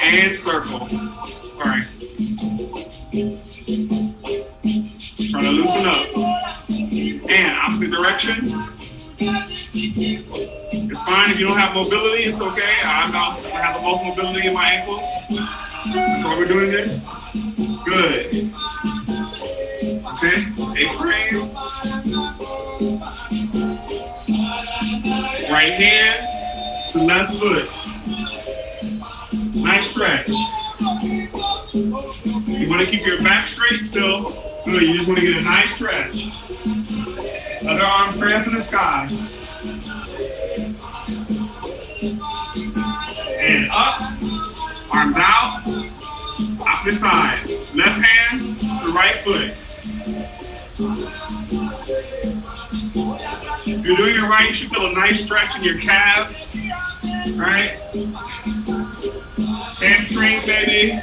And circle. All right. Try to loosen up. And opposite direction. It's fine if you don't have mobility, it's okay. I have the most mobility in my ankles. That's why we're doing this. Good. Okay, A-frame. Right hand to left foot. Nice stretch. You want to keep your back straight still. Good, you just want to get a nice stretch. Other arm straight up in the sky. And up, arms out, opposite side. Left hand to right foot. If you're doing it right, you should feel a nice stretch in your calves, right? Hamstrings, baby.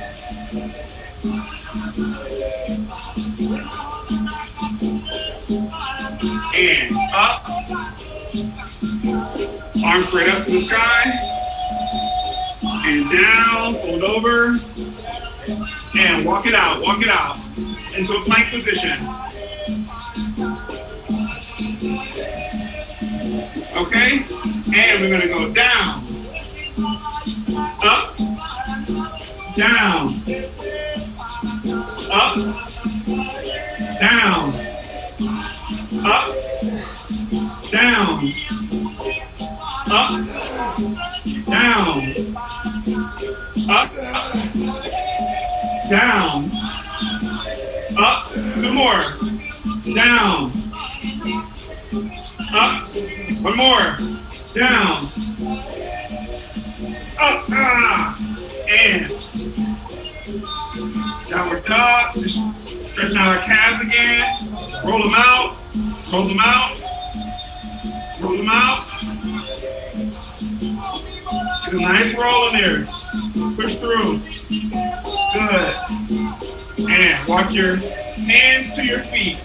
And up. Arms straight up to the sky. And down, fold over. And walk it out into a plank position. Okay? And we're gonna go down, up, down, up, down, up, down, up, down, up, down, up, some more, down, up, one more, down, up, and downward dog. Just stretching out our calves again. Roll them out, roll them out, roll them out. Get a nice roll in there. Push through. Good. And walk your hands to your feet.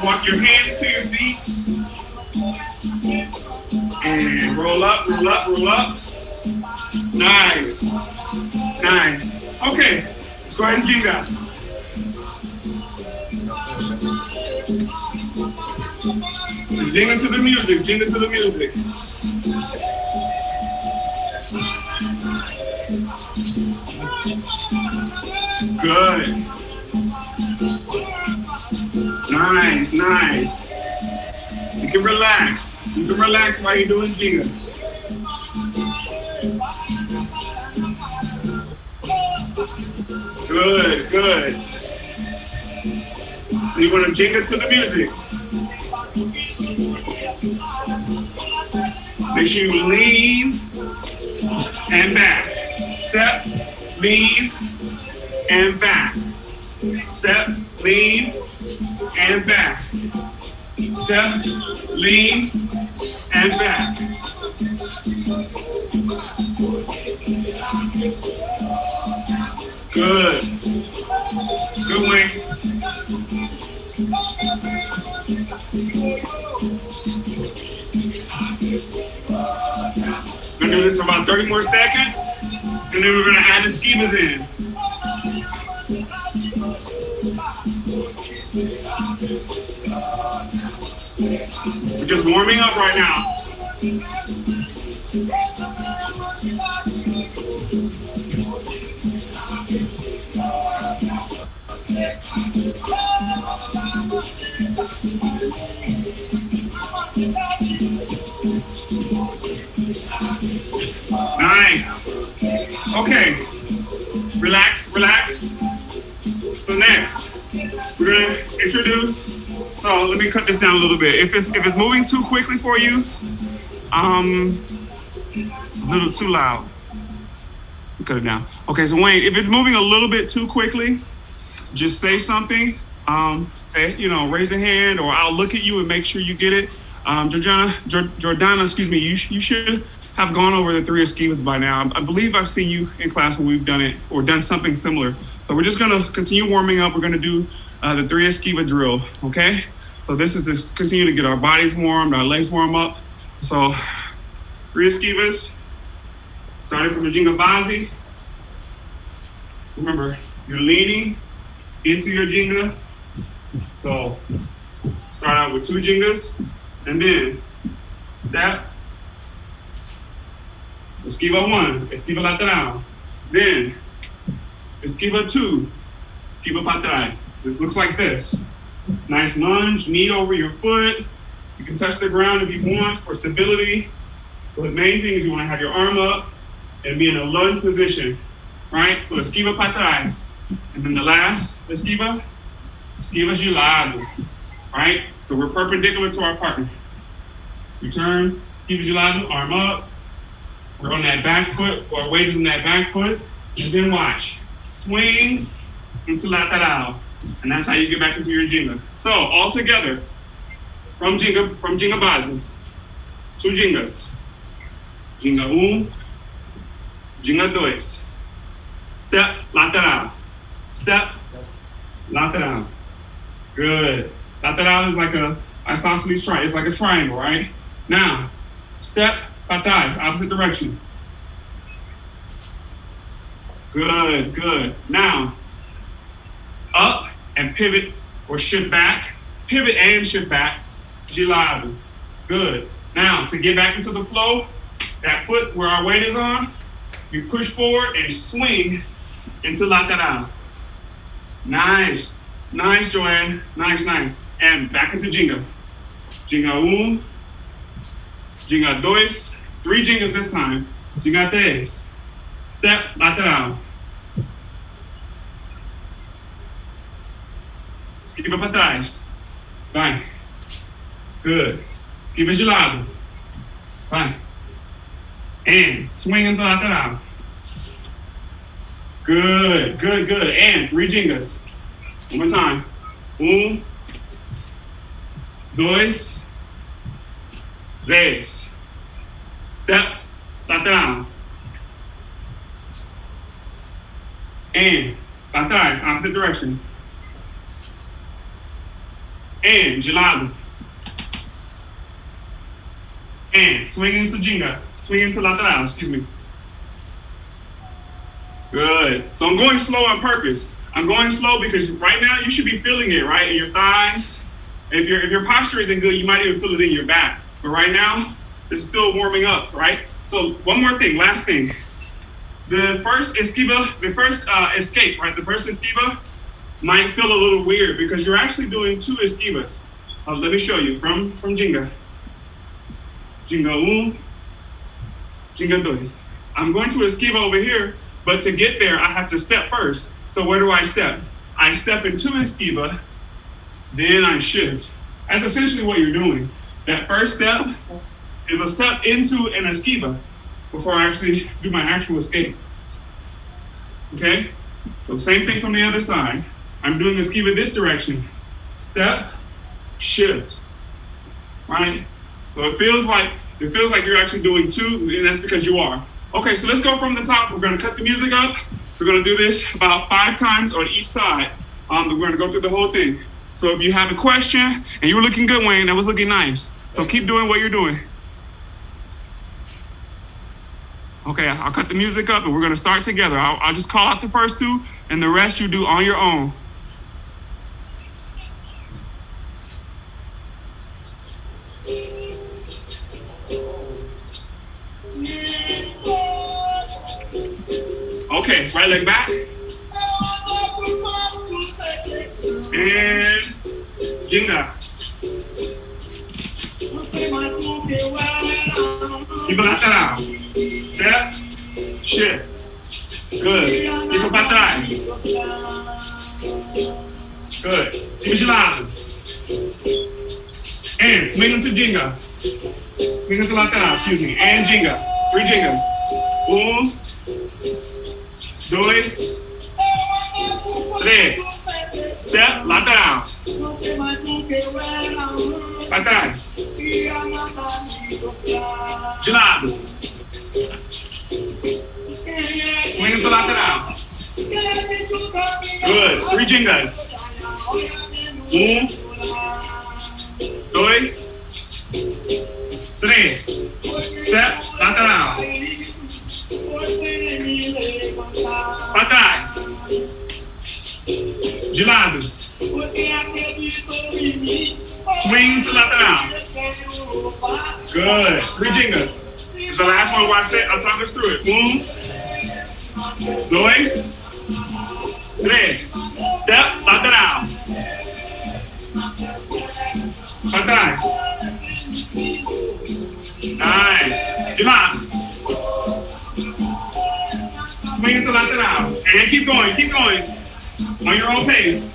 Walk your hands to your feet. And roll up, roll up, roll up. Nice. Nice. Okay, let's go ahead and jingle. Just jingle to the music, jingle to the music. Good. Nice, nice. You can relax. You can relax while you're doing jingle. Good, good. So you want to jingle to the music. Make sure you lean and back. Step, lean, and back. Step, lean, and back. Step, lean, and back. Good. Good, Wayne. We're gonna do this for about 30 more seconds, and then we're gonna add the schivas in. We're just warming up right now. Nice. Okay. Relax, relax. So next, we're gonna introduce. So let me cut this down a little bit. If it's moving too quickly for you, a little too loud. Cut it down. Okay, so Wayne, if it's moving a little bit too quickly, just say something. Raise a hand, or I'll look at you and make sure you get it. Jordana, excuse me, you should have gone over the 3 esquivas by now. I believe I've seen you in class when we've done it or done something similar. So we're just gonna continue warming up. We're gonna do the 3 esquiva drill, okay? So this is to continue to get our bodies warmed, our legs warm up. So 3 esquivas, Starting from the ginga base. Remember, you're leaning into your ginga. So start out with 2 gingas, and then step, esquiva 1, esquiva lateral. Then esquiva 2, esquiva para atrás. This looks like this. Nice lunge, knee over your foot. You can touch the ground if you want for stability. But the main thing is you want to have your arm up and be in a lunge position, right? So esquiva para atrás. And then the last esquiva de lado, right? So we're perpendicular to our partner. We turn, esquiva de lado, arm up. We're on that back foot, our weight is in that back foot. And then watch, swing into lateral. And that's how you get back into your ginga. So all together, from ginga base, 2 gingas. Ginga 1, ginga 2. Step, lateral. Step, lateral. Good. Lateral is like a isosceles triangle. It's like a triangle, right? Now, step, patas, opposite direction. Good, good. Now, up and pivot or shift back. Pivot and shift back. De lado. Good. Now, to get back into the flow, that foot where our weight is on, you push forward and swing into lateral. Nice. Nice, Joanne. Nice, nice. And back into ginga. Ginga 1, ginga 2, 3 gingas this time. Ginga 3. Step, lateral. Esquiva para trás. Vai. Good. Esquiva de lado. Vai. And swing into lateral. Good, good, good. And 3 gingas. One more time. 1, 2, 3. Step, lateral. And para trás, opposite direction. And de lado. And swing into ginga. Swing into lateral, excuse me. Good. So I'm going slow on purpose. I'm going slow because right now you should be feeling it, right? In your thighs. If your posture isn't good, you might even feel it in your back. But right now, it's still warming up, right? So one more thing, last thing. The first esquiva, the first escape, right? The first esquiva might feel a little weird because you're actually doing 2 esquivas. Let me show you from ginga. Ginga 1, ginga 2. I'm going to esquiva over here, but to get there, I have to step first. So where do I step? I step into esquiva, then I shift. That's essentially what you're doing. That first step is a step into an esquiva before I actually do my actual escape. Okay? So same thing from the other side. I'm doing esquiva this direction. Step, shift. Right? So it feels like you're actually doing 2, and that's because you are. Okay, so let's go from the top. We're gonna cut the music up. We're gonna do this about 5 times on each side. We're gonna go through the whole thing. So if you have a question, and you were looking good, Wayne, that was looking nice. So keep doing what you're doing. Okay, I'll cut the music up and we're gonna start together. I'll just call out the first 2, and the rest you do on your own. Okay, right leg back. And ginga. Keep it lateral. Step, shift. Good. Keep it para trás. Good. Swing de lado. And swing into ginga. Swing into lateral, excuse me. And ginga. 3 gingas. 1, 2, 3. Step, lateral. Para trás. De lado. Swing into lateral. Good. 3 gingas. 1, 2, 3. Step, lateral. Para trás. De lado. Swing to lateral. Good. 3 gingas. It's the last one where I'll talk us through it. 1, 2, 3. Step lateral. Para trás. Nice. De lado. Swing to lateral. And keep going, keep going. On your own pace.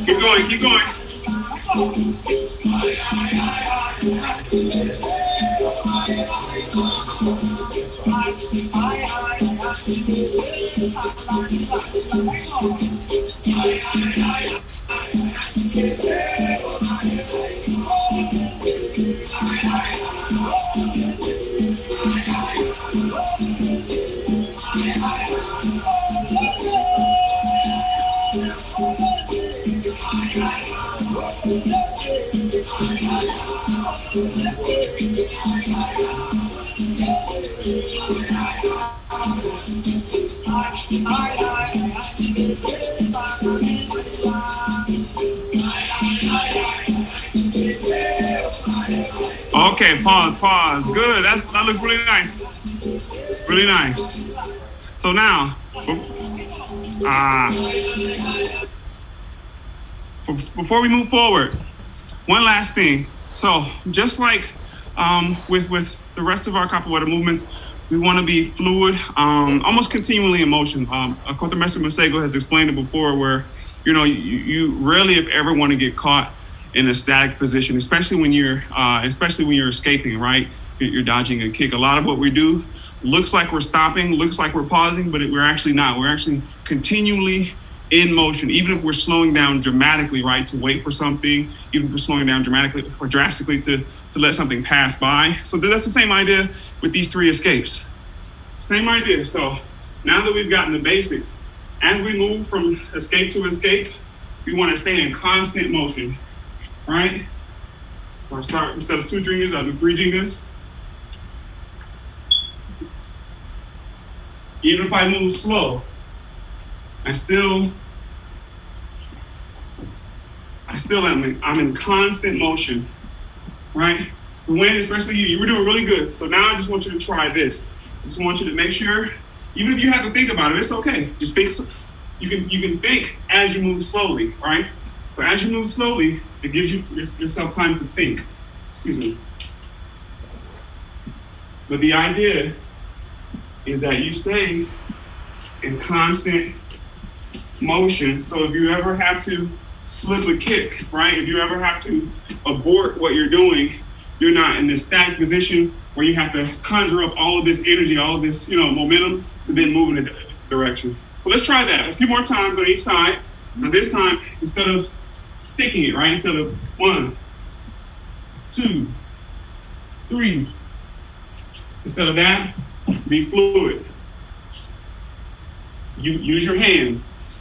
Keep going, keep going. Okay, pause. Good. That looks really nice. Really nice. So now, before we move forward, one last thing. So just like with the rest of our capoeira movements, we want to be fluid, almost continually in motion. Master Masego has explained it before, where you rarely, if ever, want to get caught in a static position, especially when you're escaping, right? You're dodging a kick. A lot of what we do looks like we're stopping, looks like we're pausing, but we're actually not. We're actually continually in motion, even if we're slowing down dramatically, right, to wait for something, even if we're slowing down dramatically or drastically to let something pass by. So that's the same idea with these 3 escapes. It's the same idea. So now that we've gotten the basics, as we move from escape to escape, we want to stay in constant motion, right? I'll start, instead of 2 gingas, I'll do 3 gingas. Even if I move slow, I'm in constant motion, right? So when, especially you were doing really good. So now I just want you to try this. I just want you to make sure, even if you have to think about it, it's okay. Just think, you can think as you move slowly, right? So as you move slowly, it gives yourself time to think. Excuse me. But the idea is that you stay in constant motion. So if you ever have to slip a kick, right? If you ever have to abort what you're doing, you're not in this static position where you have to conjure up all of this energy, all of this, momentum to then move in a direction. So let's try that a few more times on each side. Now this time, instead of sticking it, right? Instead of 1, 2, 3. Instead of that, be fluid. You use your hands,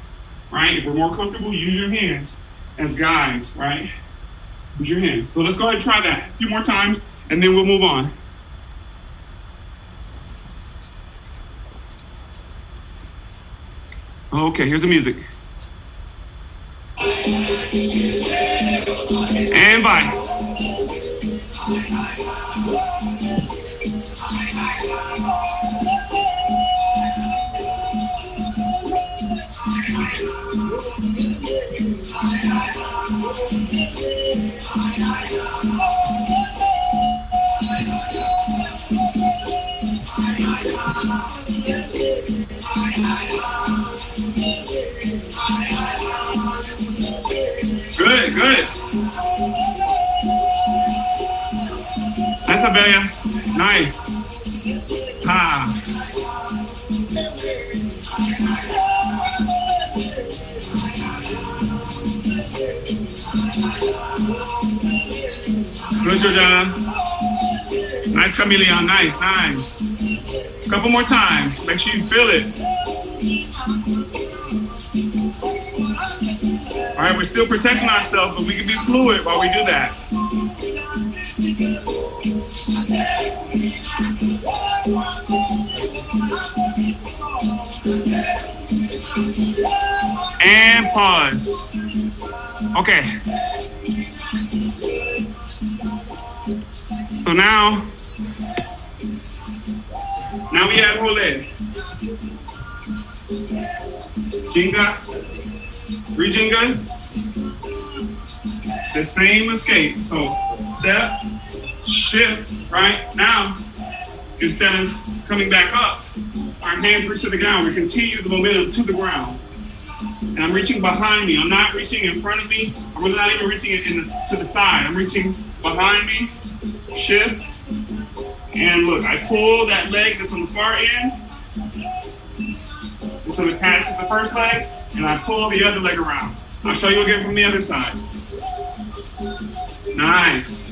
right? If we're more comfortable, use your hands as guides, right? Use your hands. So let's go ahead and try that a few more times, and then we'll move on. Okay, here's the music. And bye. Bella. Nice. Ha. Good, Jordana. Nice, Chameleon. Nice, nice. Couple more times. Make sure you feel it. All right, we're still protecting ourselves, but we can be fluid while we do that. And pause. Okay. So now we have whole leg. Jenga, 3 Jengas, the same escape. So step, shift, right? Now, instead of coming back up, our hands reach to the ground. We continue the momentum to the ground. And I'm reaching behind me. I'm not reaching in front of me. I'm really not even reaching it to the side. I'm reaching behind me, shift, and look, I pull that leg that's on the far end until it passes the first leg, and I pull the other leg around. I'll show you again from the other side. Nice.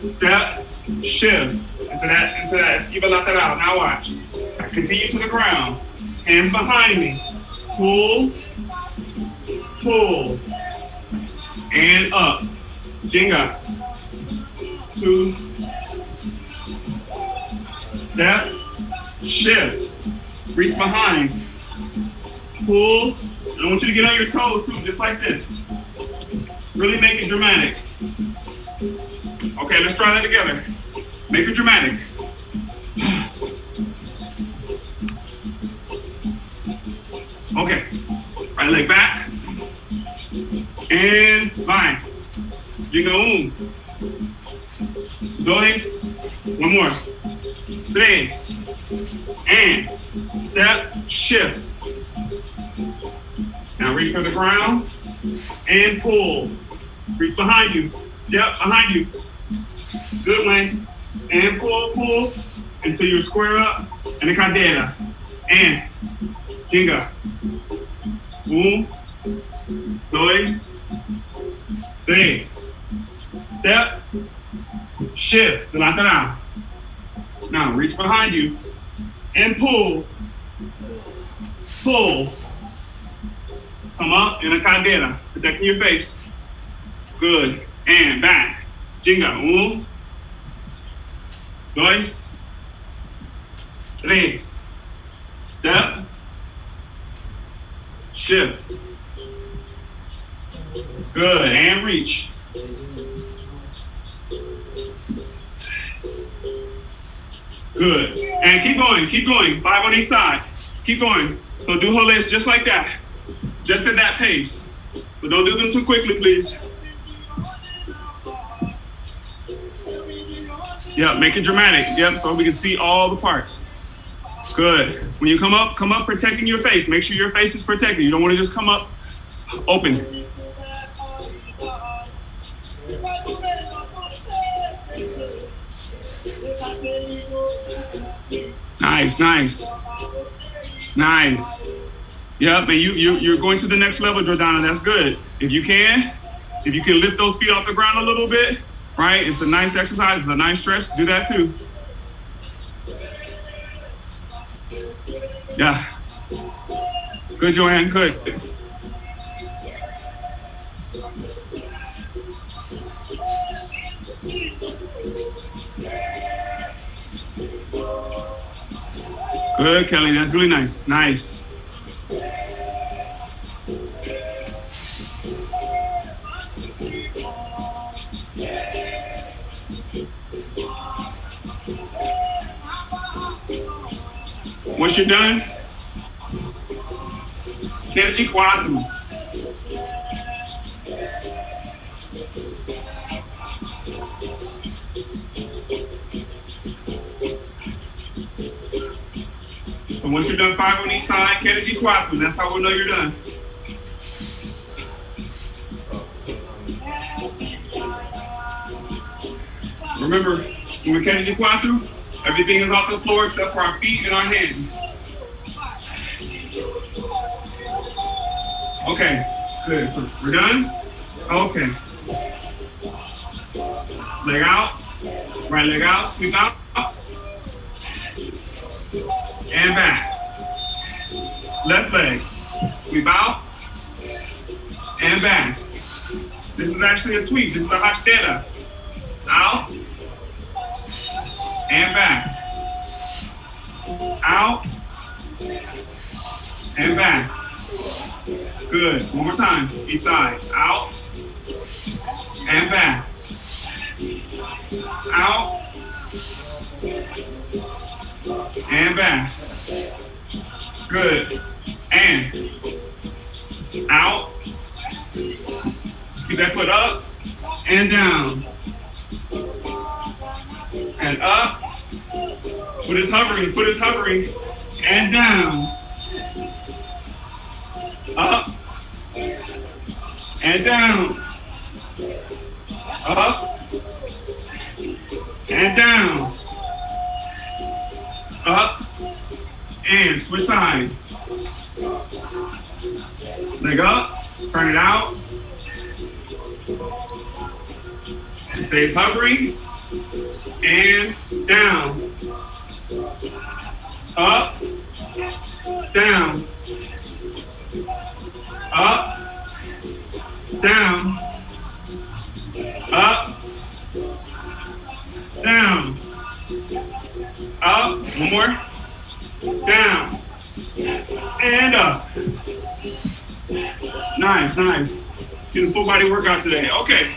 Step, shift into that esquiva lateral. Now watch. I continue to the ground. Hands behind me. Pull, pull, and up. Jenga. 2. Step, shift. Reach behind. Pull. And I want you to get on your toes too, just like this. Really make it dramatic. Okay, let's try that together. Make it dramatic. Okay. Right leg back. And bind. Jenga 1. 2. One more. 3. And step, shift. Now reach for the ground and pull. Reach behind you. Yep, behind you. Good, Wayne. And pull, pull until you square up. And the cadeira. And Jenga. 1, 2, 3. Step, shift, the lateral. Now reach behind you and pull. Pull. Come up in a cadeira, protecting your face. Good. And back. Jenga. 1, 2, 3. Step. Shift. Good. And reach. Good. And keep going, keep going. 5 on each side. Keep going. So do whole legs just like that. Just at that pace. But don't do them too quickly, please. Yep, make it dramatic. Yep, so we can see all the parts. Good. When you come up protecting your face. Make sure your face is protected. You don't want to just come up open. Nice, nice. Nice. Yep, and you're going to the next level, Jordana. That's good. If you can lift those feet off the ground a little bit, right? It's a nice exercise. It's a nice stretch. Do that too. Yeah. Good, Joanne. Good. Good, Kelly. That's really nice. Nice. Once you're done, energy 4. So once you're done 5 on each side, energy 4. That's how we'll know you're done. Remember, When we catch the quattro, everything is off the floor except for our feet and our hands. Okay, good. So we're done? Okay. Leg out, right leg out, sweep out, and back. Left leg, sweep out, and back. This is actually a sweep. This is a rasteira. Out, and back. Out, and back. Good. One more time, each side. Out, and back. Out, and back. Good. And out. Keep that foot up and down. And up. Foot is hovering, and down. Up and down. Up and down. Up and switch sides. Leg up, turn it out. It stays hovering and down. Up, down. Up, down. Up, down. Up, one more. Down. And up. Nice, nice. Getting a full body workout today. Okay.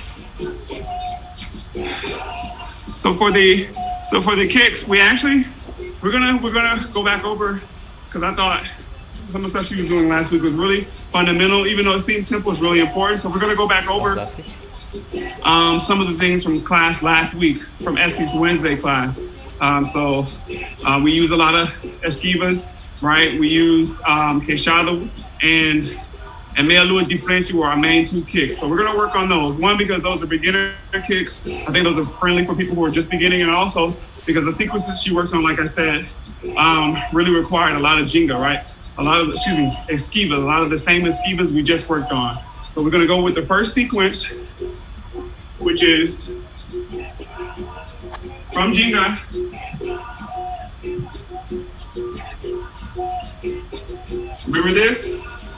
So for the kicks, we're gonna go back over, because I thought some of the stuff she was doing last week was really fundamental, even though it seems simple, it's really important. So we're gonna go back over some of the things from class last week, from Esky's Wednesday class. We used a lot of esquivas, right? We used queixada and meia lua de frente were our main two kicks. So we're gonna work on those. One, because those are beginner kicks. I think those are friendly for people who are just beginning, and also because the sequences she worked on, like I said, really required a lot of jinga, right? Esquivas, a lot of the same esquivas we just worked on. So we're gonna go with the first sequence, which is from jinga. Remember this?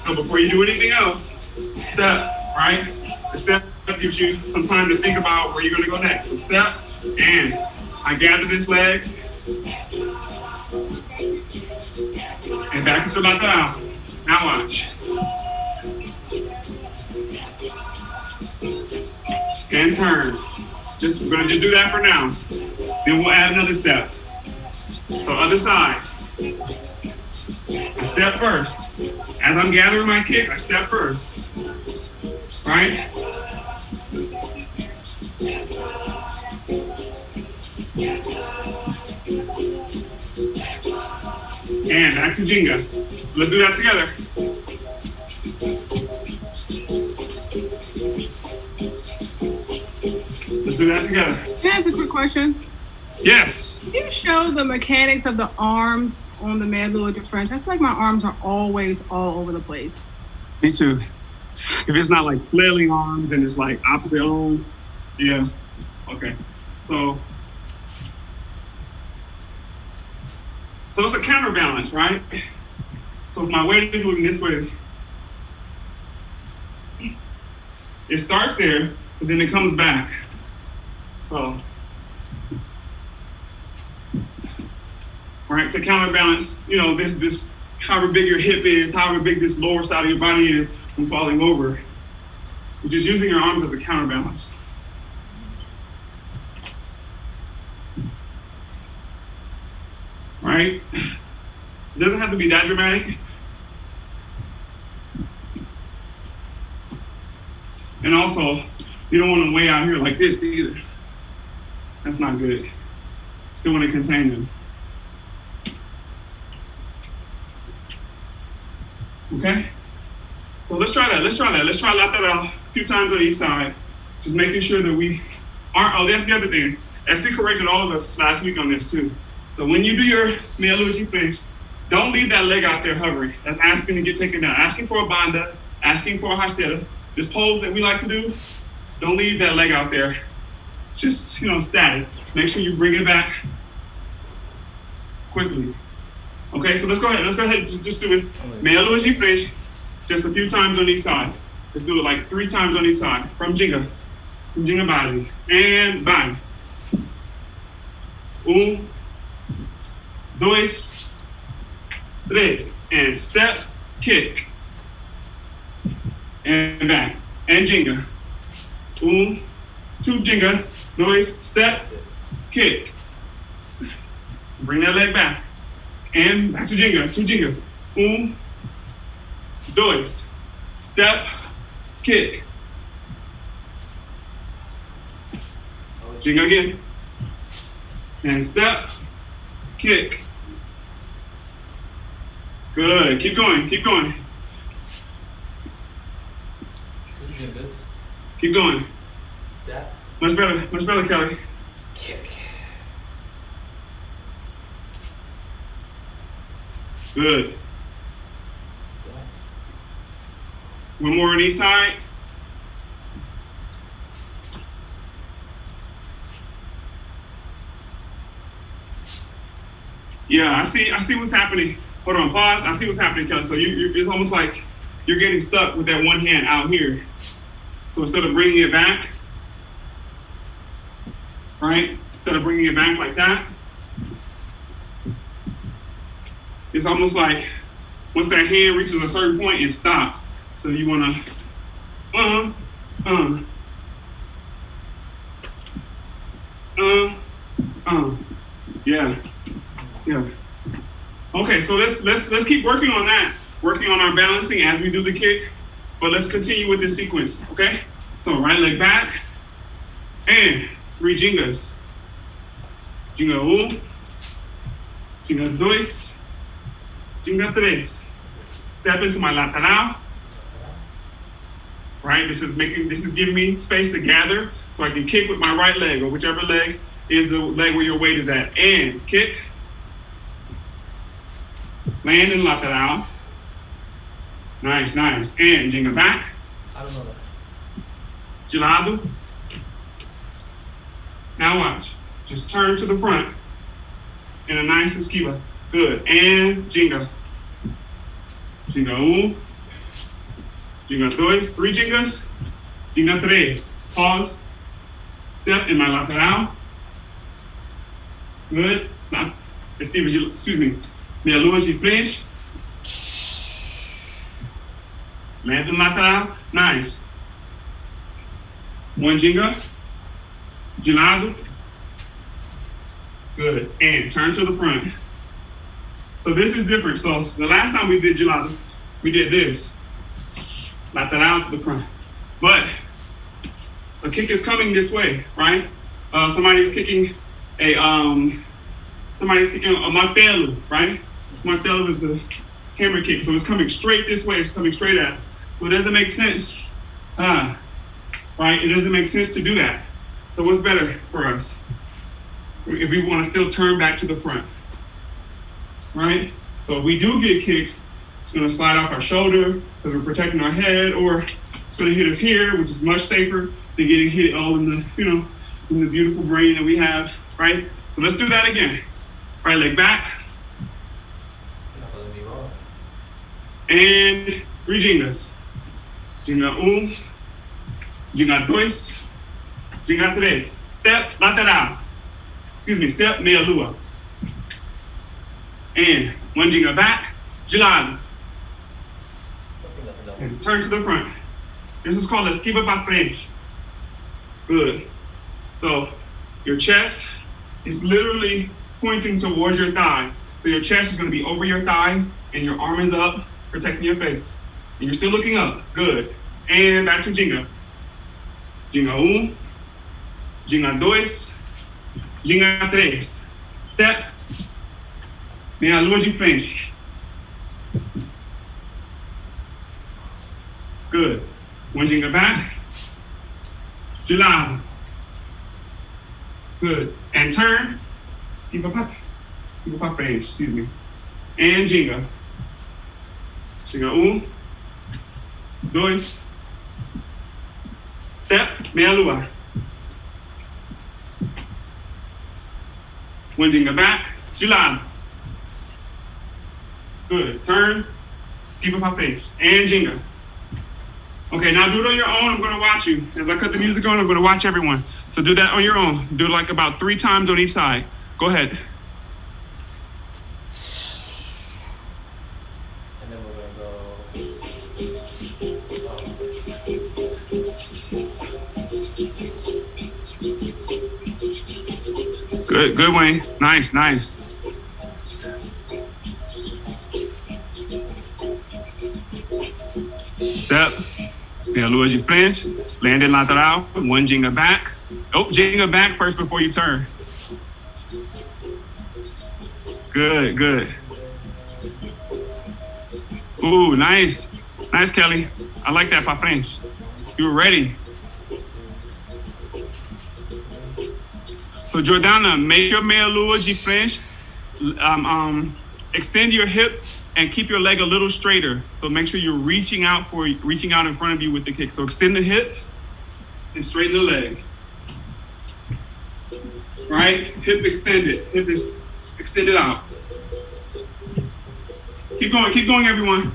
So before you do anything else, step, right? The step gives you some time to think about where you're gonna go next. So step, and I gather this leg, and back into la down. Now watch. And turn. We're gonna just do that for now. Then we'll add another step. So other side. I step first. As I'm gathering my kick, I step first. Right? And back to jinga. So let's do that together. Let's do that together. Can I ask a quick question? Yes. Can you show the mechanics of the arms on the meia lua de frente? I feel like my arms are always all over the place. Me too. If it's not like flailing arms and it's like opposite arm, yeah. Okay. So it's a counterbalance, right? So if my weight is moving this way, it starts there, but then it comes back. So, right, to counterbalance, this, however big your hip is, however big this lower side of your body is from falling over, you're just using your arms as a counterbalance. Right? It doesn't have to be that dramatic. And also, you don't want to weigh out here like this either. That's not good. Still want to contain them. Okay? So let's try that. Let's try lateral a few times on each side. Just making sure that we aren't, that's the other thing. SD corrected all of us last week on this too. So when you do your meia lua de frente, don't leave that leg out there hovering. That's asking to get taken down. Asking for a banda, asking for a rasteira. This pose that we like to do, don't leave that leg out there. Just, static. Make sure you bring it back quickly. Okay, so let's go ahead. Just do it. Meia lua de frente, just a few times on each side. Let's do it like 3 times on each side. From Ginga base. And bang. 1, 2, 3. And step, kick. And back. And Ginga. 1, 2 Gingas. 2, step, kick. Bring that leg back. And back to Ginga. 2 Gingas. 1, 2, step, kick. Ginga again. And step, kick. Good. Keep going. 2 Gingas. Keep going. Step. Much better, Kelly. Kick. Good. Step. One more on each side. Yeah, I see what's happening. Hold on, pause. I see what's happening, Kelly. So it's almost like you're getting stuck with that one hand out here. So instead of bringing it back, right? Instead of bringing it back like that, it's almost like once that hand reaches a certain point, it stops. So you wanna, yeah. Okay, so let's keep working on that, working on our balancing as we do the kick. But let's continue with this sequence, okay? So right leg back, and 3 Gingas. Ginga 1, Ginga 2, Ginga 3. Step into my lateral. Right, this is giving me space to gather so I can kick with my right leg or whichever leg is the leg where your weight is at. And kick, land in lateral. Nice. And Ginga back. I don't know that. De lado. Now watch. Just turn to the front in a nice esquiva. Good. And Ginga. Ginga 1. Ginga 2. 3 Gingas. Ginga 3. Pause. Step in my lateral. Good. Excuse me. Meia lua de frente. Land in lateral. Nice. 1 Ginga. De lado. Good. And turn to the front. So this is different. So the last time we did de lado, we did this. Lateral to the front. But a kick is coming this way, right? Somebody's kicking a martelo, right? Martelo is the hammer kick. So it's coming straight this way. It's coming straight at us. Well, it doesn't make sense. Right? It doesn't make sense to do that. So what's better for us? If we want to still turn back to the front, right? So if we do get kicked, it's going to slide off our shoulder because we're protecting our head, or it's going to hit us here, which is much safer than getting hit all in the, in the beautiful brain that we have, right? So let's do that again. Right leg back. And 3 Gingas. Ginga 1, Ginga 2, Ginga 3. Step lateral. Step meia lua. And 1 Ginga back, de lado. And turn to the front. This is called esquiva para frente. Good. So your chest is literally pointing towards your thigh. So your chest is going to be over your thigh and your arm is up, protecting your face. And you're still looking up. Good. And back to Ginga. Ginga 1, Ginga 2, Ginga 3. Step. Meia lua de frente. Good. 1 Ginga back. De lado. Good. And turn. Iba pa frente, excuse me. And ginga. Ginga. Dois. Step, meia lua. One ginga back. De lado. Good. Turn. Iba pa frente. And ginga. Okay, now do it on your own. I'm going to watch you. As I cut the music on, I'm going to watch everyone. So do that on your own. Do it like about 3 times on each side. Go ahead. And then we're gonna go. Good, Wayne. Nice. Step. Meia lua de frente. Land in lateral. One ginga back. Oh, ginga back first before you turn. Good. Ooh, nice. Nice, Kelly. I like that, pa frente. You were ready. So, Jordana, make your meia lua de frente. Extend your hip and keep your leg a little straighter. So make sure you're reaching out in front of you with the kick. So extend the hip and straighten the leg. Right? Hip extended. Hip is extended out. Keep going, everyone.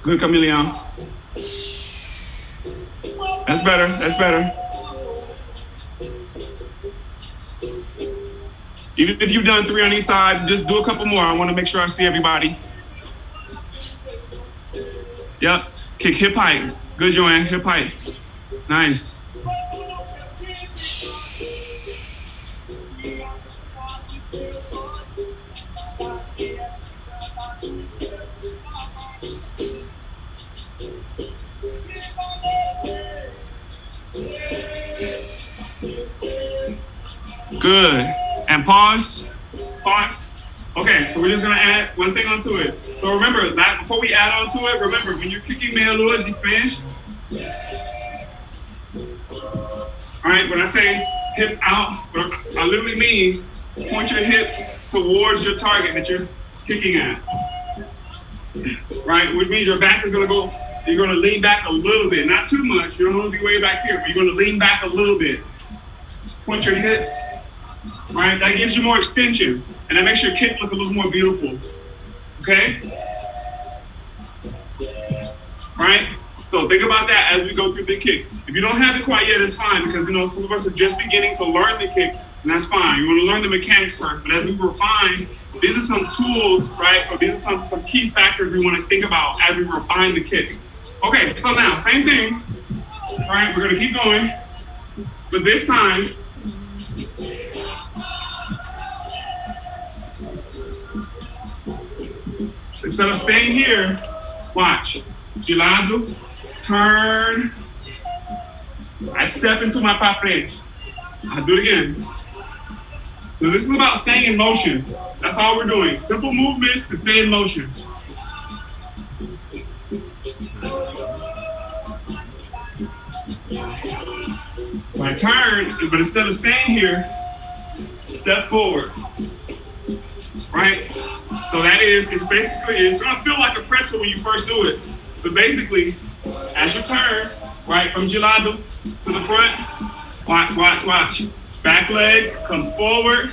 Good, Camilleon. That's better. Even if you've done 3 on each side, just do a couple more. I want to make sure I see everybody. Yep. Kick hip height. Good, Joanne. Hip height. Nice. Good. And pause. Okay, so we're just gonna add one thing onto it. So remember, before we add onto it, remember when you're kicking meia lua de frente. All right, when I say hips out, I literally mean point your hips towards your target that you're kicking at. Right, which means your back is gonna go. You're gonna lean back a little bit, not too much. You don't want to be way back here, but you're gonna lean back a little bit. Point your hips. Right, that gives you more extension, and that makes your kick look a little more beautiful. Okay? Right? So think about that as we go through the kick. If you don't have it quite yet, it's fine, because some of us are just beginning to learn the kick, and that's fine. You want to learn the mechanics first, but as we refine, these are some tools, right? Or these are some key factors we want to think about as we refine the kick. Okay, so now, same thing. All right, we're gonna keep going, but this time, instead of staying here, watch. De lado, turn. I step into my pa frente. I'll do it again. So this is about staying in motion. That's all we're doing. Simple movements to stay in motion. So I turn, but instead of staying here, step forward. Right? So that is, it's gonna feel like a pretzel when you first do it. But basically, as you turn, right, from de lado to the front, watch. Back leg comes forward.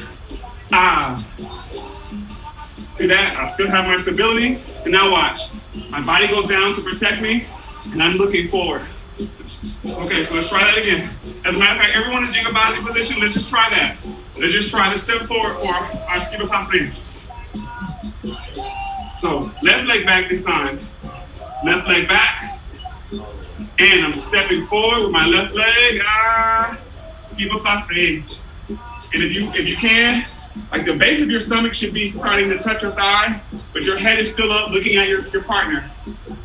See that? I still have my stability. And now watch. My body goes down to protect me, and I'm looking forward. Okay, so let's try that again. As a matter of fact, everyone in ginga body position, let's just try that. Let's just try the step forward or our esquiva pa frente. So left leg back this time. Left leg back. And I'm stepping forward with my left leg. Esquiva pa frente. And if you can, like the base of your stomach should be starting to touch your thigh, but your head is still up looking at your partner.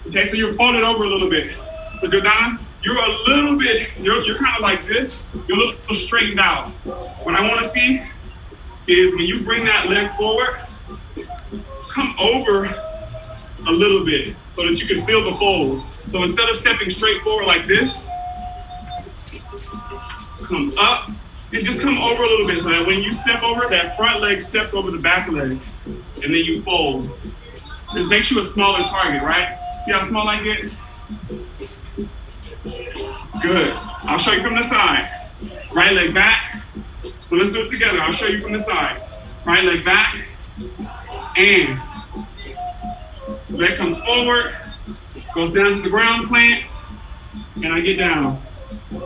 Okay, so you're folded over a little bit. So Jordan, you're a little bit, you're kind of like this. You're a little straightened out. What I want to see is when you bring that leg forward, come over a little bit so that you can feel the fold. So instead of stepping straight forward like this, come up, and just come over a little bit so that when you step over, that front leg steps over the back leg, and then you fold. Just makes you a smaller target, right? See how small I get? Good. I'll show you from the side. Right leg back. So let's do it together. I'll show you from the side. Right leg back, and leg comes forward, goes down to the ground, plant, and I get down.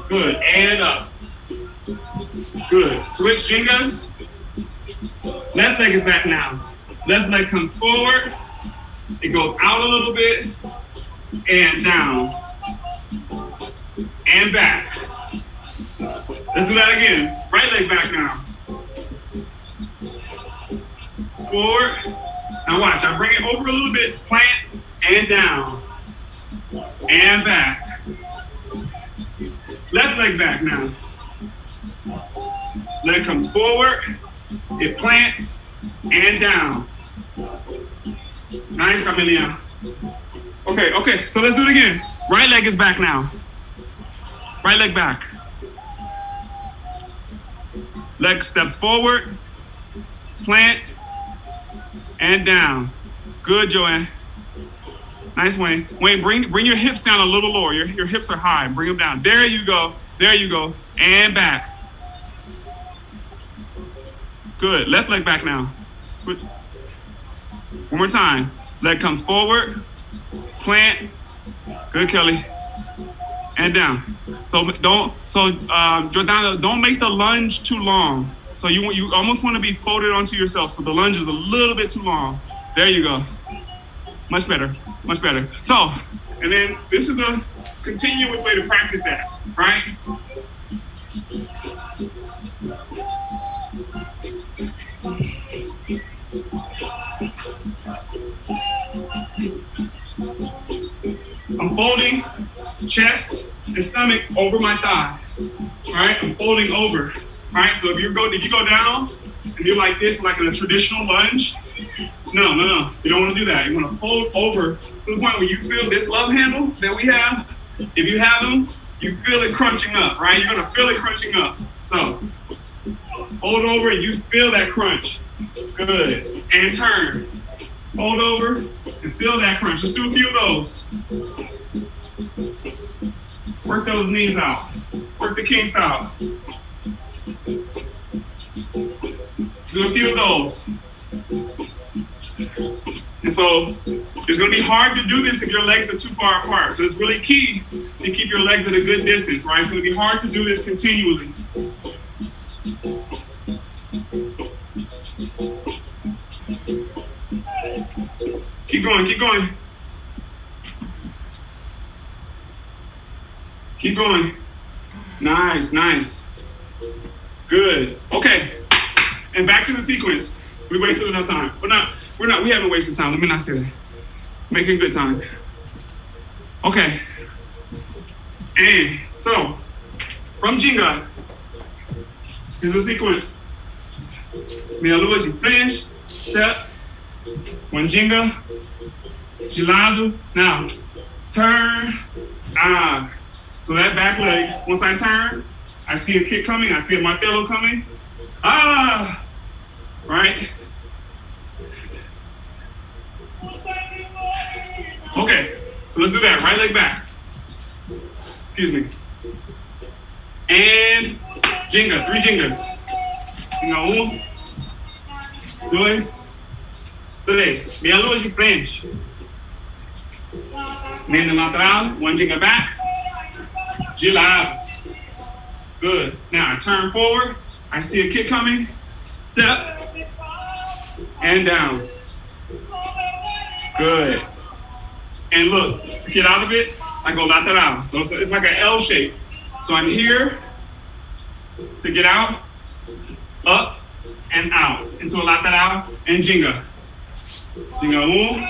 Good, and up. Good, switch jingas. Left leg is back now. Left leg comes forward, it goes out a little bit, and down, and back. Let's do that again. Right leg back now. Forward. Now watch, I bring it over a little bit, plant, and down, and back. Left leg back now. Leg comes forward, it plants, and down. Nice, Camelia. Okay, so let's do it again. Right leg is back now. Right leg back. Leg steps forward, plant, and down. Good, Joanne. Nice, Wayne. Wayne, bring your hips down a little lower. Your hips are high. Bring them down. There you go. There you go. And back. Good. Left leg back now. One more time. Leg comes forward. Plant. Good, Kelly. And down. Jordana, don't make the lunge too long. So you almost want to be folded onto yourself. So the lunge is a little bit too long. There you go. Much better, much better. So, and then this is a continuous way to practice that, right? I'm folding chest and stomach over my thigh, right? I'm folding over, right? So if you go down and you're like this, like in a traditional lunge, no. You don't want to do that. You want to fold over to the point where you feel this love handle that we have. If you have them, you feel it crunching up, right? You're going to feel it crunching up. So fold over and you feel that crunch. Good. And turn. Fold over and feel that crunch. Let's do a few of those. Work those knees out. Work the kinks out. Do a few of those. And so it's going to be hard to do this if your legs are too far apart. So it's really key to keep your legs at a good distance, right? It's going to be hard to do this continually. Keep going, keep going. Keep going. Nice. Good. Okay. And back to the sequence. We wasted enough time. We haven't wasted time. Let me not say that. Making good time. Okay. And so, from Jinga, here's the sequence. Meia lua de frente, step. One Jinga, de lado. Now, turn, So that back leg, once I turn, I see a kick coming, I see a martelo coming. Right? Okay, so let's do that. Right leg back. Excuse me. And Jinga, 3 Jingas. Jinga 1, 2, 3. Meia lua de frente. Menda lateral, 1 Jinga back. De lado. Good. Now I turn forward. I see a kick coming. Step. And down. Good. And look, to get out of it, I go lateral. So it's like an L shape. So I'm here to get out, up, and out. Into a lateral and Jinga. Jinga 1,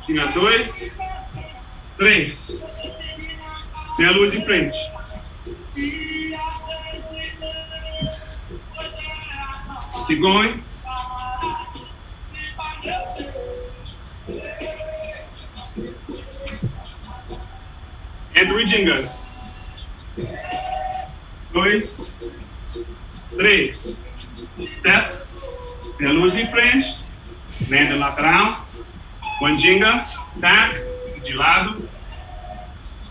Jinga 2, 3. Meia lua de frente. Keep going. And 3 Jingas. dois, três. Step, meia lua de frente, lenda lateral, one jinga, back, de lado,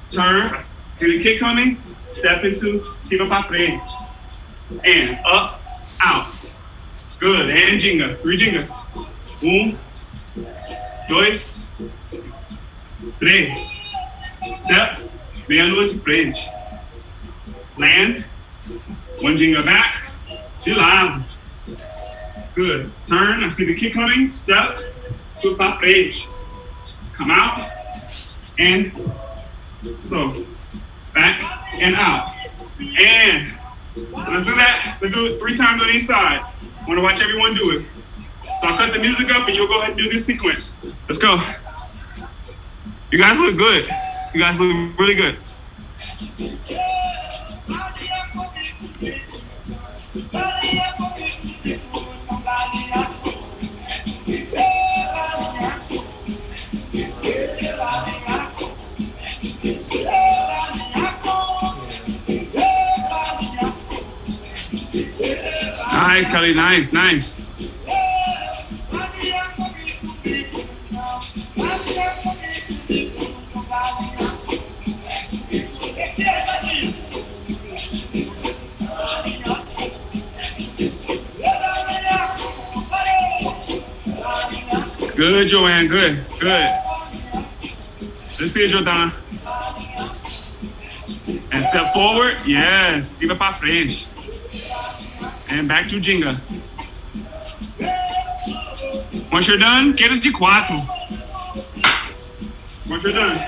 turn, see the kick coming, step into, fica pra frente, and up, out, good, and jinga, 3 jingas, 1, 2, 3, step, meia lua de frente, land, one jinga back, de lado, good, turn, I see the kick coming, step, to pra frente, come out, and so, back and out, and let's do that, let's do it 3 times on each side. I wanna watch everyone do it. So I'll cut the music up and you'll go ahead and do this sequence. Let's go. You guys look good. You guys look really good. Nice, Kelly, nice, nice. Good, Joanne, good, good. Let's see it, Jordana. And step forward, yes, fica pra frente. And back to Jinga. Once you're done, quedas de 4. Once you're done.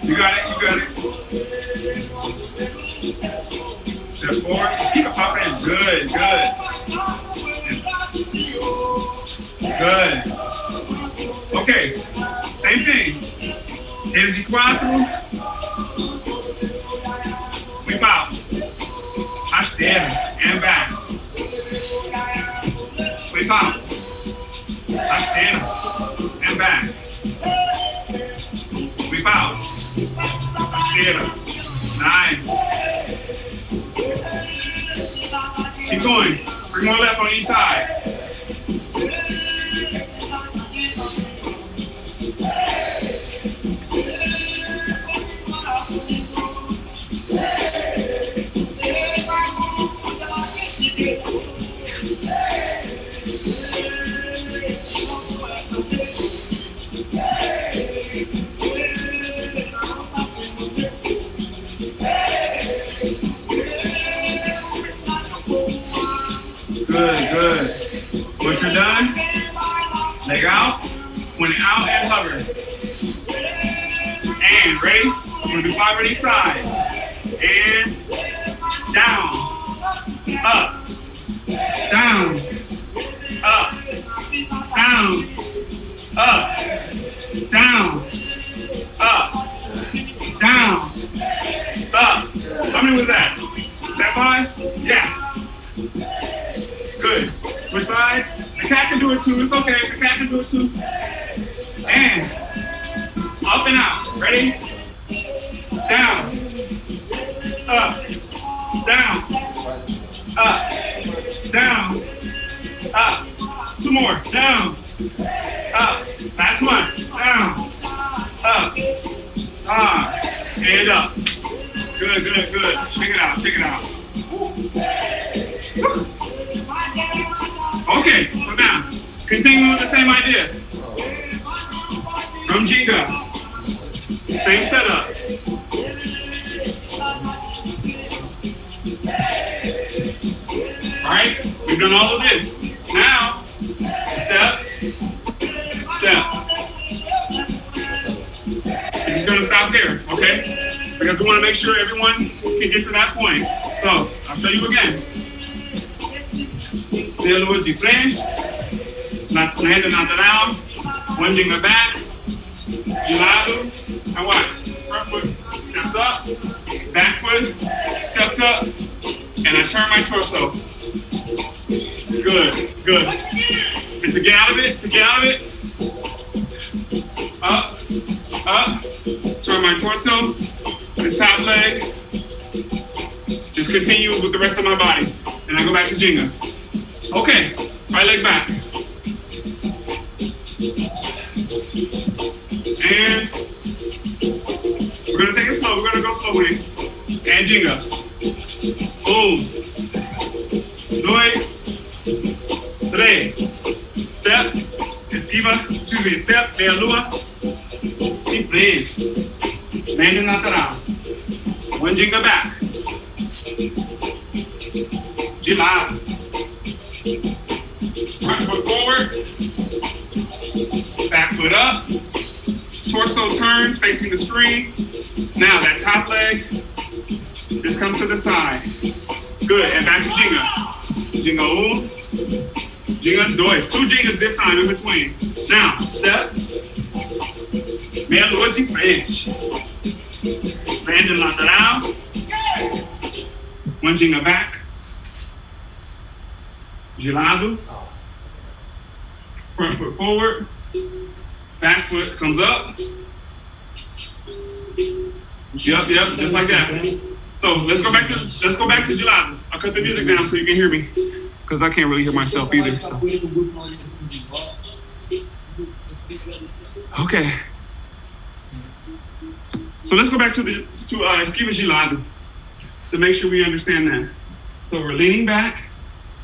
You got it, you got it. Step forward, just keep it popping in. Good, good. Good. Okay, same thing. Energy 4. Sweep out. Rasteira, and back. Sweep out. Rasteira, and back. Sweep out. Rasteira. Nice. Keep going. 3 more left on each side. Good, good. Once you're done, leg out, point it out and hover. And ready? We're gonna do 5 on each side. And down, up, down, up, down, up, down, up, down, up. How many was that? That 5? Yes. Good. Switch sides. The cat can do it too. It's okay. The cat can do it too. And up and out. Ready? Down. Up. Down. Up. Down. Up. 2 more. Down. Up. Last one. Down. Up. And up. Good, good, good. Shake it out. Shake it out. Okay, so now, continuing with the same idea. From Jinga. Same setup. Alright, we've done all of this. Now, step, step. We're just gonna stop there, okay? Because we wanna make sure everyone can get to that point. So, I'll show you again. Meia lua de frente, Manda lateral. One jingle back. De lado. And watch. Front foot steps up. Back foot steps up. And I turn my torso. Good, good. And to get out of it, up, up, turn my torso, this top leg, just continues with the rest of my body. And I go back to Jenga. Okay, right leg back. And we're gonna take it slow, we're gonna go slowly. And Jenga. Boom. Dois, três. Step, esquiva, step, meia lua. E frente. Bend lateral. One jingle back. De lado. Front foot forward. Back foot up. Torso turns facing the screen. Now that top leg just comes to the side. Good, and back to Jenga. Jenga Jenga dois. 2 Jengas this time in between. Now, step. Meia lua de frente. Bend lateral. One Jenga back. De lado. Front foot forward. Back foot comes up. Yep, just like that. So let's go back to gelado. I'll cut the music down so you can hear me, because I can't really hear myself either. So. Okay. So let's go back to esquiva gelado to make sure we understand that. So we're leaning back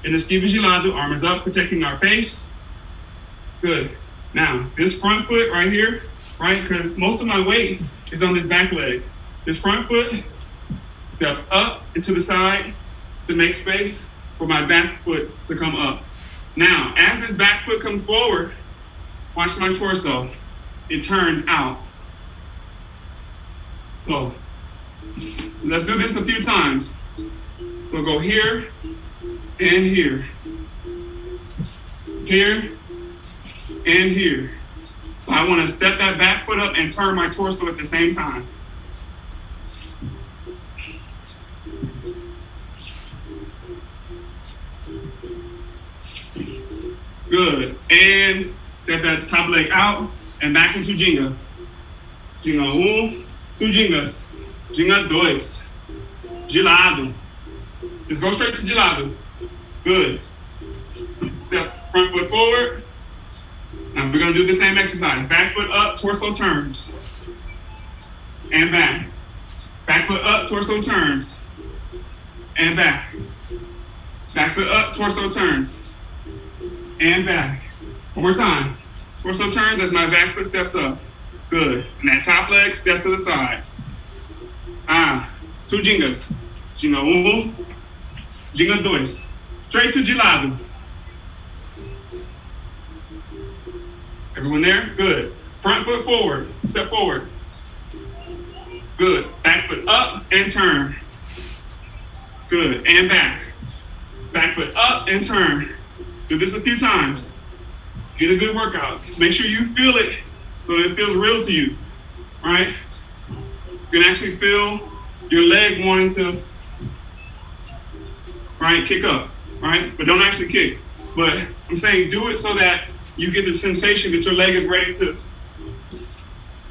in esquiva gelado, arm is up, protecting our face. Good. Now this front foot right here, right? Because most of my weight is on this back leg. This front foot steps up and to the side to make space for my back foot to come up. Now, as this back foot comes forward, watch my torso. It turns out. So, let's do this a few times. So go here and here. Here and here. So I want to step that back foot up and turn my torso at the same time. Good. And step that top leg out and back into Jenga. Jenga 2 Jengas. Jenga dois. Gelado. Just go straight to gelado. Good. Step front foot forward. Now we're gonna do the same exercise. Back foot up, torso turns. And back. Back foot up, torso turns. And back. Back foot up, torso turns. And back. One more time. Torso turns as my back foot steps up. Good. And that top leg steps to the side. 2 Jengas. Jenga Jenga dois. Straight to gelado. Everyone there? Good. Front foot forward. Step forward. Good. Back foot up and turn. Good. And back. Back foot up and turn. Do this a few times. Get a good workout. Make sure you feel it so that it feels real to you. Right? You can actually feel your leg wanting to, right, kick up. Right? But don't actually kick. But I'm saying do it so that you get the sensation that your leg is ready to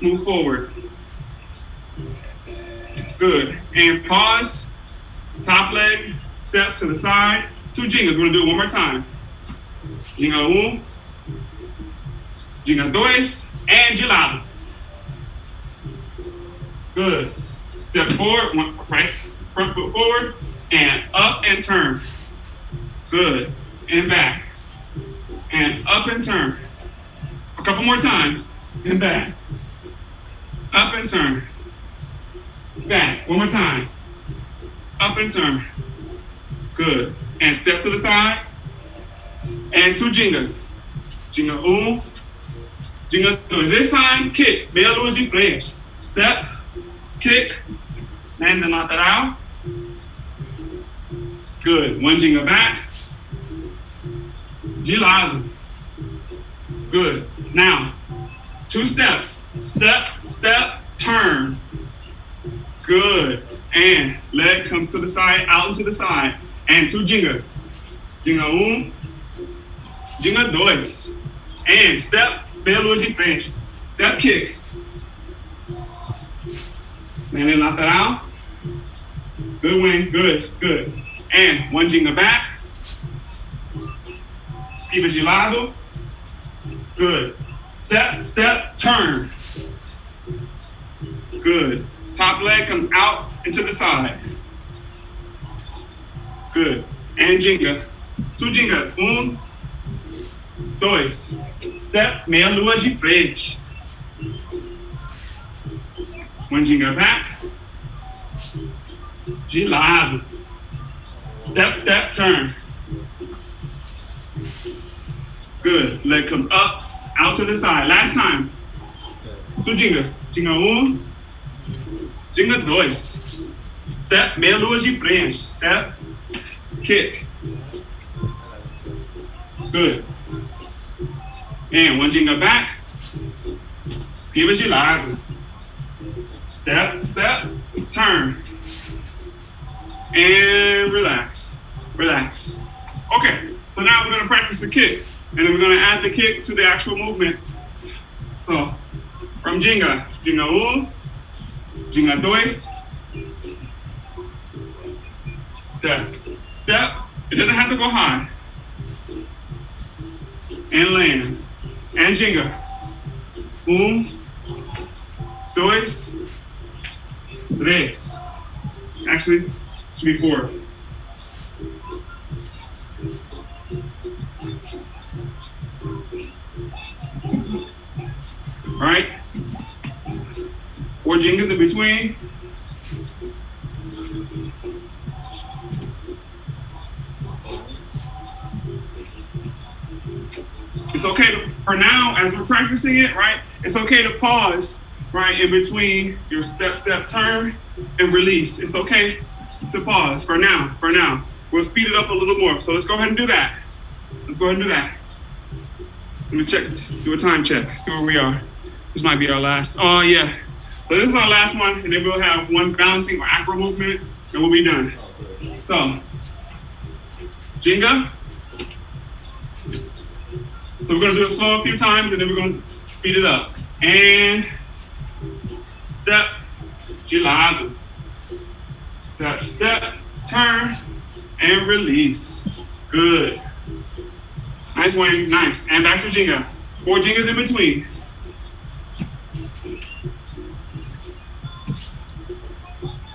move forward. Good. And pause. Top leg steps to the side. 2 Jengas. We're going to do it one more time. Jenga Jenga dois, and gelado. Good. Step forward, right, front foot forward, and up and turn. Good. And back. And up and turn. A couple more times. And back. Up and turn. Back. One more time. Up and turn. Good. And step to the side. And 2 Jengas. Jenga Jenga dois. This time, kick. Meia lua de frente. Step, kick, bend lateral. Good. 1 Jenga back. De lado. Good. Now, 2 steps. Step, step, turn. Good. And leg comes to the side, out and to the side. And 2 gingas. Ginga ginga dois. And step, meia lua de frente. Step kick. And then lateral. Good wing, good, good. And 1 ginga back. Esquiva de lado. Good. Step, step, turn. Good. Top leg comes out and to the side. Good. And ginga. 2 gingas. 1, 2. Step, meia lua de frente. 1 ginga back. De lado. Step, step, turn. Good. Leg comes up, out to the side. Last time. 2 gingas. Ginga 1. Ginga 2. Step, meia lua de frente. Step, kick. Good. And 1 ginga back. Esquiva de lado. Step, step, turn. And relax. Relax. Okay, so now we're gonna practice the kick. And then we're gonna add the kick to the actual movement. So, from ginga, ginga 1, ginga 2, step, step. It doesn't have to go high. And land. And ginga. 1, 2, 3. Actually, should be 4. All right? 4 gingas in between. It's okay to, for now, as we're practicing it, right? It's okay to pause, right, in between your step, step, turn, and release. It's okay to pause for now, for now. We'll speed it up a little more. So let's go ahead and do that. Let's go ahead and do that. Let me check, do a time check, see where we are. This might be our last, oh yeah. So this is our last one, and then we'll have 1 balancing or acro movement, and we'll be done. So, ginga. So we're gonna do it slow a few times, and then we're gonna speed it up. And step, de lado. Step, step, turn, and release. Good. Nice wing, nice. And back to ginga. 4 gingas in between.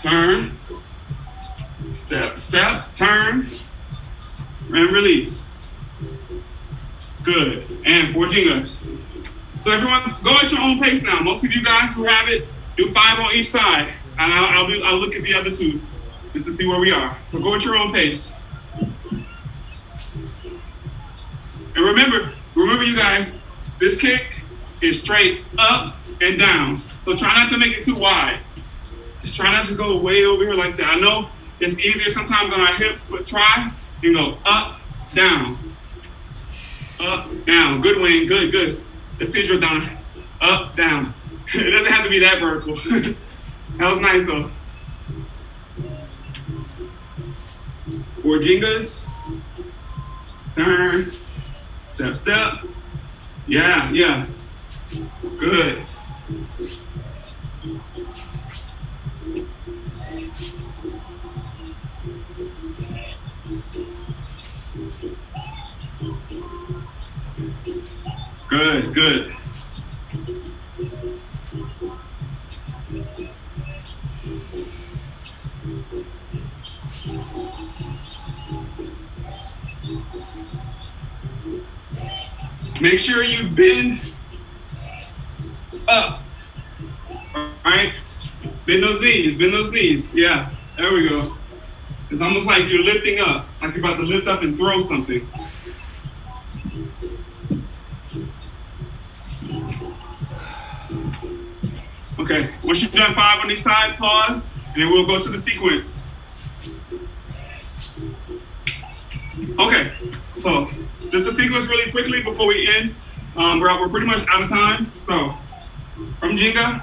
Turn, step, step, turn, and release. Good. And 4 gingas. So everyone, go at your own pace now. Most of you guys who have it, do 5 on each side. And I'll look at the other 2 just to see where we are. So go at your own pace. And remember you guys, this kick is straight up and down. So try not to make it too wide. Just try not to go way over here like that. I know it's easier sometimes on our hips, but try and go up, down. Up, down. Good wing, good, good. Let's see your down. Up, down. It doesn't have to be that vertical. That was nice though. 4 gingas. Turn. Step, step. Yeah, yeah. Good. Good, good. Make sure you bend up. All right? Bend those knees. Yeah, there we go. It's almost like you're lifting up, like you're about to lift up and throw something. Okay, once you've done 5 on each side, pause, and then we'll go to the sequence. Okay, so just a sequence really quickly before we end. We're pretty much out of time. So, from Jenga.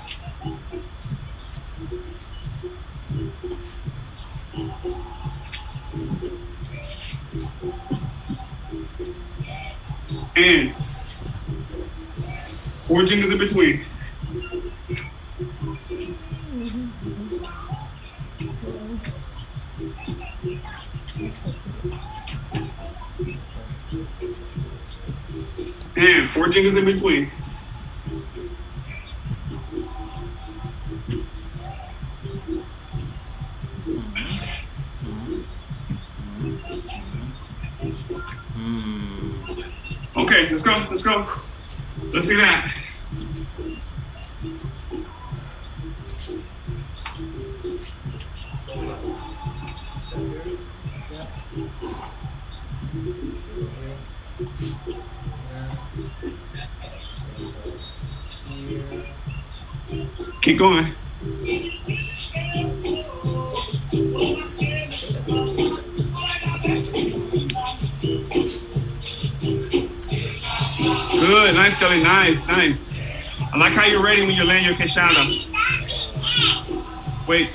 And 4 Jengas in between. And 4 Jengas in between. Okay, let's go, let's go. Let's see that. Keep going. Good, nice, Kelly, nice, nice. I like how you're ready when you land your Keshada. Wait.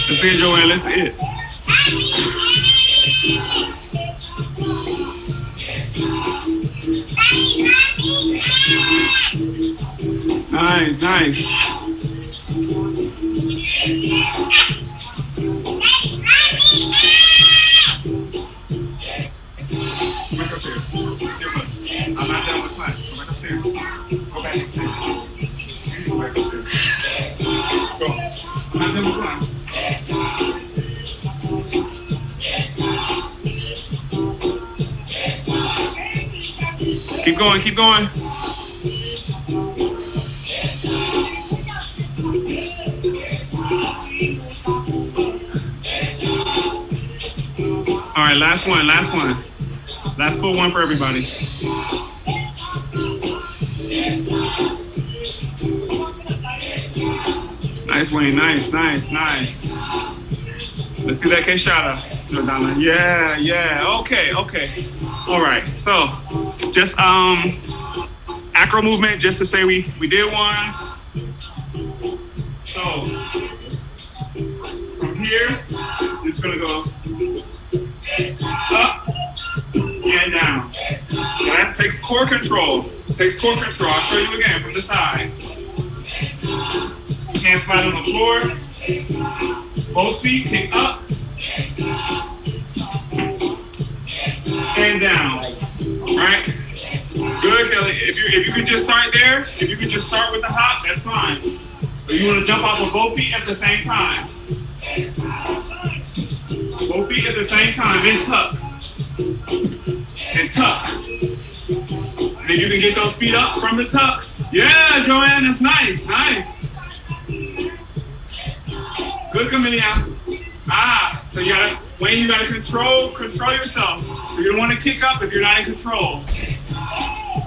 Let's see it, Joanne, let's see it. Nice, nice. I'm not done with class. Go back upstairs. Go back upstairs. Go back upstairs. Go. I'm not done with class. Keep going, keep going. All right, last one, last one. Last full one for everybody. Nice, Wayne, nice, nice, nice. Let's see that K-Shada, Jordana. Yeah, yeah, okay, okay. All right, so just acro movement, just to say we did one. So from here, it's gonna go up and down. So that takes core control. Takes core control. I'll show you again from the side. Hands flat on the floor. Both feet kick up and down. All right. Good, Kelly. If you could just start there, if you could just start with the hop, that's fine. But you want to jump off with both feet at the same time. Both feet at the same time and tuck. And tuck. And then you can get those feet up from the tuck. Yeah, Joanne, that's nice, nice. Good, Camelia. So you gotta, Wayne, you gotta control yourself. So you don't want to kick up if you're not in control.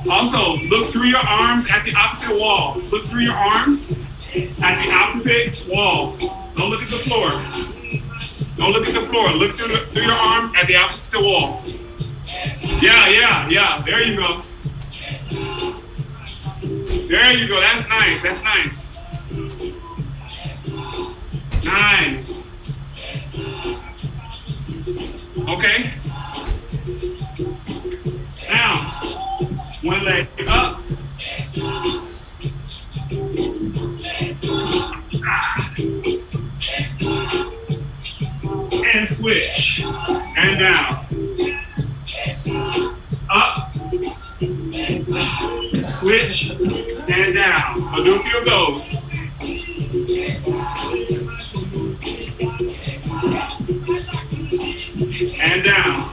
Also, look through your arms at the opposite wall. Look through your arms at the opposite wall. Don't look at the floor. Don't look at the floor. Look through your arms at the opposite wall. Yeah, yeah, yeah. There you go. There you go. That's nice. That's nice. Nice. Okay. Now, one leg up. And switch. And down. Up. Switch. And down. I'll do a few of those. And down.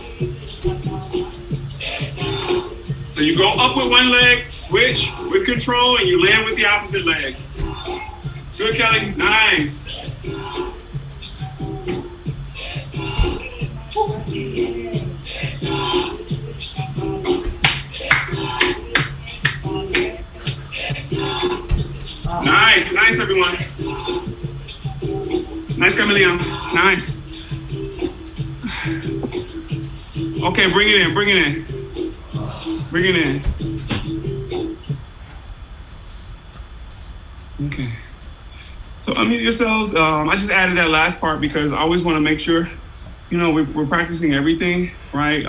So you go up with one leg, switch with control, and you land with the opposite leg. Good, Kelly. Nice. Nice, nice, everyone. Nice, Camelia. Nice. Okay, bring it in, bring it in. Bring it in. Okay. So unmute yourselves. I just added that last part because I always want to make sure, we're practicing everything, right?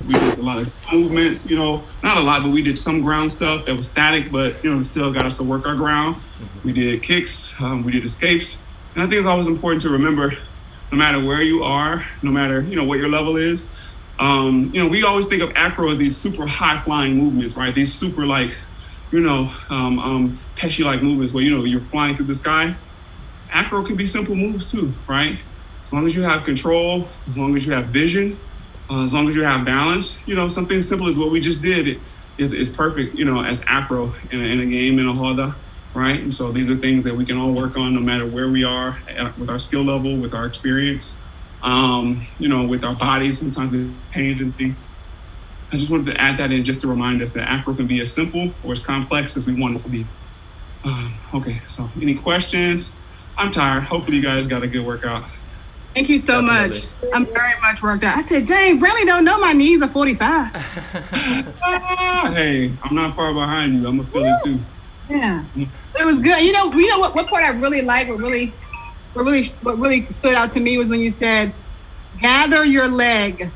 We did a lot of movements, not a lot, but we did some ground stuff that was static, but, still got us to work our ground. We did kicks, we did escapes. And I think it's always important to remember, no matter where you are, no matter, what your level is, we always think of acro as these super high flying movements, right? These super like, Pesci-like movements where, you're flying through the sky. Acro can be simple moves too, right? As long as you have control, as long as you have vision, as long as you have balance, something simple as what we just did is perfect, as acro in a game, in a roda, right? And so these are things that we can all work on no matter where we are with our skill level, with our experience, with our bodies, sometimes with pains and things. I just wanted to add that in just to remind us that acro can be as simple or as complex as we want it to be. Okay, so any questions? I'm tired. Hopefully you guys got a good workout. Thank you so much. I'm very much worked out. I said, dang, Brantley don't know my knees are 45. Hey, I'm not far behind you. I'm a Philly too. Yeah, it was good. You know what part I really liked, what really stood out to me was when you said, gather your leg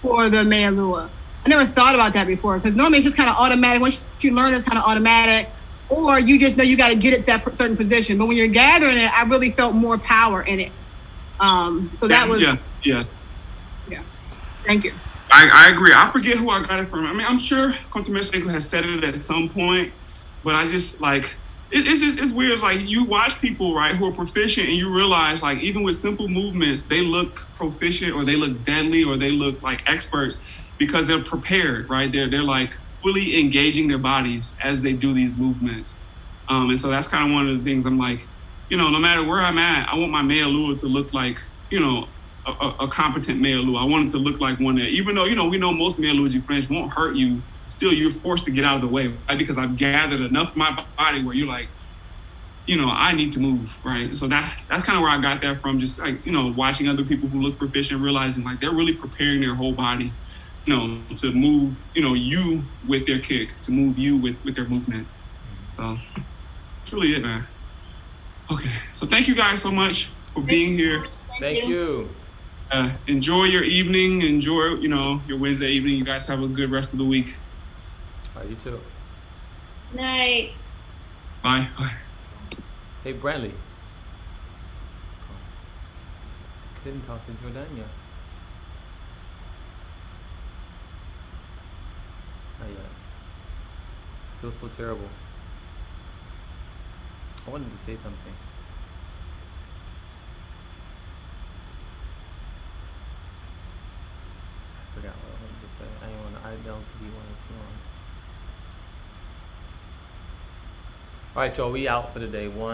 for the mea lua. I never thought about that before because normally it's just kind of automatic. Once you learn, it's kind of automatic, or you just know you got to get it to that certain position. But when you're gathering it, I really felt more power in it. So that was yeah. Thank you. I agree. I forget who I got it from. I mean, I'm sure Contra Mexico has said it at some point, but I just like it's weird. It's like you watch people, right, who are proficient, and you realize like even with simple movements, they look proficient or they look deadly or they look like experts because they're prepared, right? They're like fully engaging their bodies as they do these movements. And so that's kind of one of the things I'm like, no matter where I'm at, I want my mea lua to look like, a competent mea lua. I want it to look like one that, even though, we know most mea luas French won't hurt you, still you're forced to get out of the way, right? Because I've gathered enough of my body where you're like, I need to move, right? So that's kind of where I got that from, just like, watching other people who look proficient, realizing like they're really preparing their whole body, to move, you with their kick, to move you with their movement. So that's really it, man. Okay, so thank you guys so much for being here. Thank you. Enjoy your evening. Enjoy, your Wednesday evening. You guys have a good rest of the week. You too. Night. Bye. Hey, Brantley. Couldn't talk to Jordania. Not yet. Feels so terrible. I wanted to say something. I forgot what I wanted to say. I don't think he wanted to. All right, y'all. We out for the day. 1